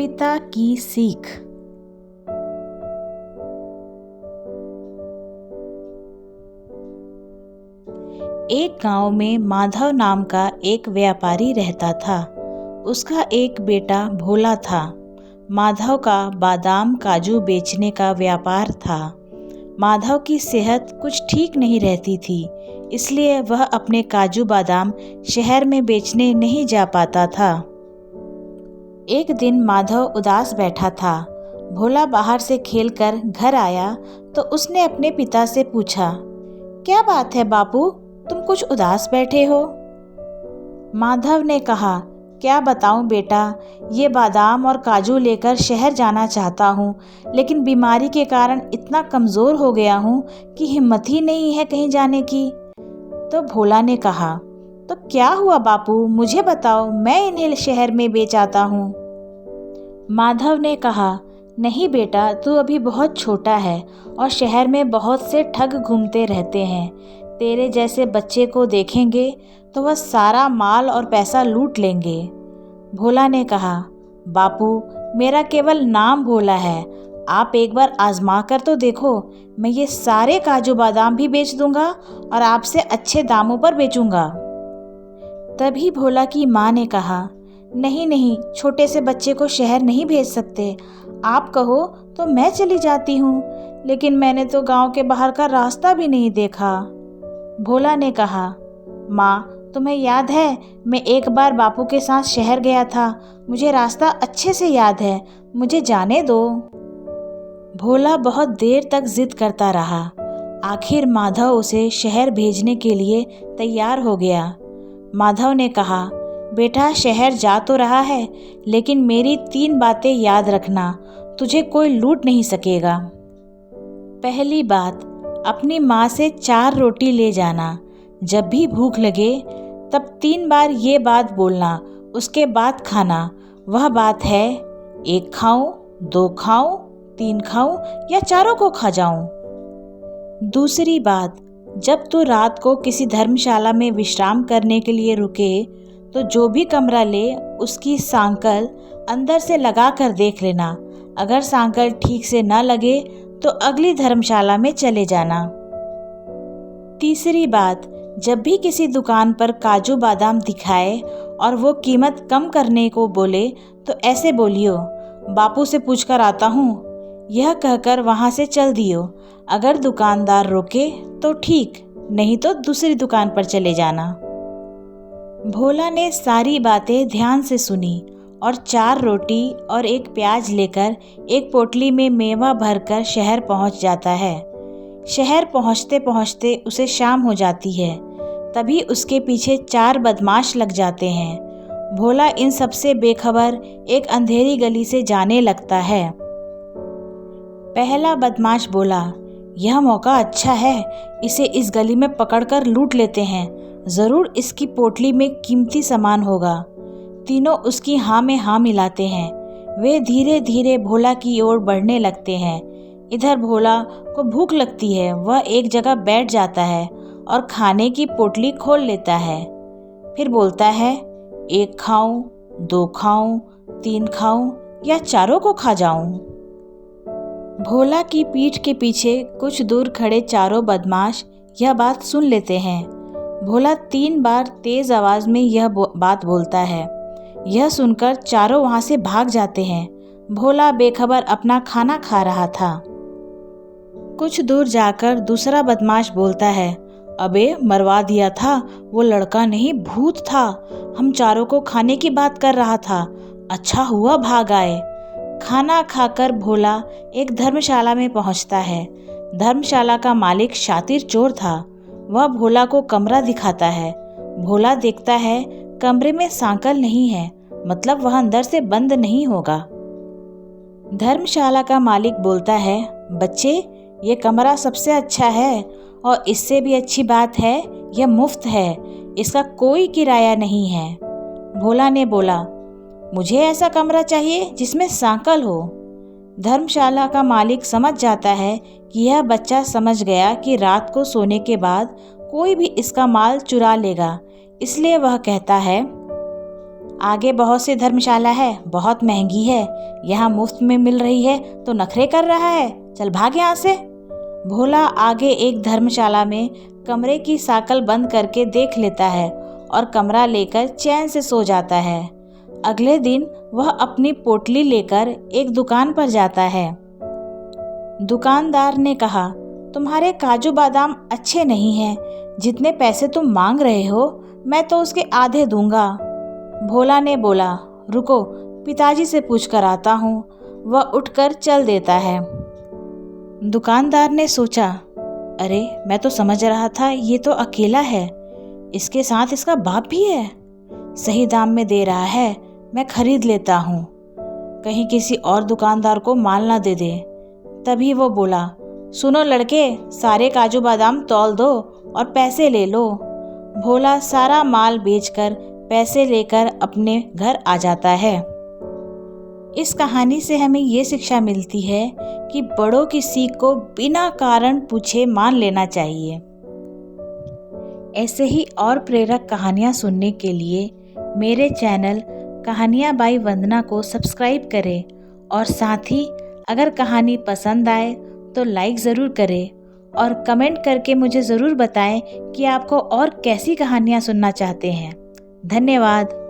पिता की सीख। एक गांव में माधव नाम का एक व्यापारी रहता था। उसका एक बेटा भोला था। माधव का बादाम काजू बेचने का व्यापार था। माधव की सेहत कुछ ठीक नहीं रहती थी, इसलिए वह अपने काजू बादाम शहर में बेचने नहीं जा पाता था। एक दिन माधव उदास बैठा था। भोला बाहर से खेलकर घर आया तो उसने अपने पिता से पूछा, क्या बात है बापू, तुम कुछ उदास बैठे हो? माधव ने कहा, क्या बताऊं बेटा, ये बादाम और काजू लेकर शहर जाना चाहता हूँ, लेकिन बीमारी के कारण इतना कमज़ोर हो गया हूँ कि हिम्मत ही नहीं है कहीं जाने की। तो भोला ने कहा, तो क्या हुआ बापू, मुझे बताओ, मैं इन्हें शहर में बेच आता हूँ। माधव ने कहा, नहीं बेटा, तू अभी बहुत छोटा है और शहर में बहुत से ठग घूमते रहते हैं। तेरे जैसे बच्चे को देखेंगे तो वह सारा माल और पैसा लूट लेंगे। भोला ने कहा, बापू, मेरा केवल नाम भोला है, आप एक बार आजमा कर तो देखो। मैं ये सारे काजू बादाम भी बेच दूंगा और आपसे अच्छे दामों पर बेचूंगा। तभी भोला की माँ ने कहा, नहीं नहीं, छोटे से बच्चे को शहर नहीं भेज सकते। आप कहो तो मैं चली जाती हूँ, लेकिन मैंने तो गांव के बाहर का रास्ता भी नहीं देखा। भोला ने कहा, माँ, तुम्हें याद है, मैं एक बार बापू के साथ शहर गया था, मुझे रास्ता अच्छे से याद है, मुझे जाने दो। भोला बहुत देर तक जिद करता रहा। आखिर माधव उसे शहर भेजने के लिए तैयार हो गया। माधव ने कहा, बेटा, शहर जा तो रहा है, लेकिन मेरी 3 बातें याद रखना, तुझे कोई लूट नहीं सकेगा। पहली बात, अपनी माँ से 4 रोटी ले जाना। जब भी भूख लगे तब 3 बार ये बात बोलना, उसके बाद खाना। वह बात है, 1 खाऊं, 2 खाऊं, 3 खाऊं या चारों को खा जाऊं। दूसरी बात, जब तू रात को किसी धर्मशाला में विश्राम करने के लिए रुके तो जो भी कमरा ले उसकी सांकल अंदर से लगा कर देख लेना। अगर सांकल ठीक से न लगे तो अगली धर्मशाला में चले जाना। तीसरी बात, जब भी किसी दुकान पर काजू बादाम दिखाए और वो कीमत कम करने को बोले तो ऐसे बोलियो, बापू से पूछकर आता हूँ। यह कहकर वहाँ से चल दियो। अगर दुकानदार रोके तो ठीक, नहीं तो दूसरी दुकान पर चले जाना। भोला ने सारी बातें ध्यान से सुनी और 4 रोटी और 1 प्याज लेकर एक पोटली में मेवा भरकर शहर पहुंच जाता है। शहर पहुंचते पहुंचते उसे शाम हो जाती है। तभी उसके पीछे 4 बदमाश लग जाते हैं। भोला इन सबसे बेखबर एक अंधेरी गली से जाने लगता है। पहला बदमाश बोला, यह मौका अच्छा है, इसे इस गली में पकड़कर लूट लेते हैं, ज़रूर इसकी पोटली में कीमती सामान होगा। तीनों उसकी हाँ में हाँ मिलाते हैं। वे धीरे धीरे भोला की ओर बढ़ने लगते हैं। इधर भोला को भूख लगती है। वह एक जगह बैठ जाता है और खाने की पोटली खोल लेता है। फिर बोलता है, 1 खाऊं, 2 खाऊं, 3 खाऊं या चारों को खा जाऊं। भोला की पीठ के पीछे कुछ दूर खड़े चारों बदमाश यह बात सुन लेते हैं। भोला 3 बार तेज आवाज में यह बात बोलता है। यह सुनकर चारों वहां से भाग जाते हैं। भोला बेखबर अपना खाना खा रहा था। कुछ दूर जाकर दूसरा बदमाश बोलता है, अबे, मरवा दिया था, वो लड़का नहीं भूत था, हम चारों को खाने की बात कर रहा था, अच्छा हुआ भाग आए। खाना खाकर भोला एक धर्मशाला में पहुंचता है। धर्मशाला का मालिक शातिर चोर था। वह भोला को कमरा दिखाता है। भोला देखता है कमरे में सांकल नहीं है, मतलब वह अंदर से बंद नहीं होगा। धर्मशाला का मालिक बोलता है, बच्चे, ये कमरा सबसे अच्छा है और इससे भी अच्छी बात है, यह मुफ्त है, इसका कोई किराया नहीं है। भोला ने बोला, मुझे ऐसा कमरा चाहिए जिसमें सांकल हो। धर्मशाला का मालिक समझ जाता है कि यह बच्चा समझ गया कि रात को सोने के बाद कोई भी इसका माल चुरा लेगा, इसलिए वह कहता है, आगे बहुत सी धर्मशाला है, बहुत महंगी है, यहाँ मुफ्त में मिल रही है तो नखरे कर रहा है, चल भाग यहाँ से। भोला आगे एक धर्मशाला में कमरे की साकल बंद करके देख लेता है और कमरा लेकर चैन से सो जाता है। अगले दिन वह अपनी पोटली लेकर एक दुकान पर जाता है। दुकानदार ने कहा, तुम्हारे काजू बादाम अच्छे नहीं हैं, जितने पैसे तुम मांग रहे हो मैं तो उसके आधे दूंगा। भोला ने बोला, रुको पिताजी से पूछ कर आता हूँ। वह उठकर चल देता है। दुकानदार ने सोचा, अरे मैं तो समझ रहा था ये तो अकेला है, इसके साथ इसका बाप भी है, सही दाम में दे रहा है, मैं खरीद लेता हूँ, कहीं किसी और दुकानदार को माल ना दे दे। तभी वो बोला, सुनो लड़के, सारे काजू बादाम तौल दो और पैसे ले लो। भोला सारा माल बेचकर पैसे लेकर अपने घर आ जाता है। इस कहानी से हमें ये शिक्षा मिलती है कि बड़ों की सीख को बिना कारण पूछे मान लेना चाहिए। ऐसे ही और प्रेरक कहानियाँ सुनने के लिए मेरे चैनल कहानियाँ बाई वंदना को सब्सक्राइब करें और साथ ही अगर कहानी पसंद आए तो लाइक ज़रूर करें और कमेंट करके मुझे ज़रूर बताएं कि आपको और कैसी कहानियाँ सुनना चाहते हैं। धन्यवाद।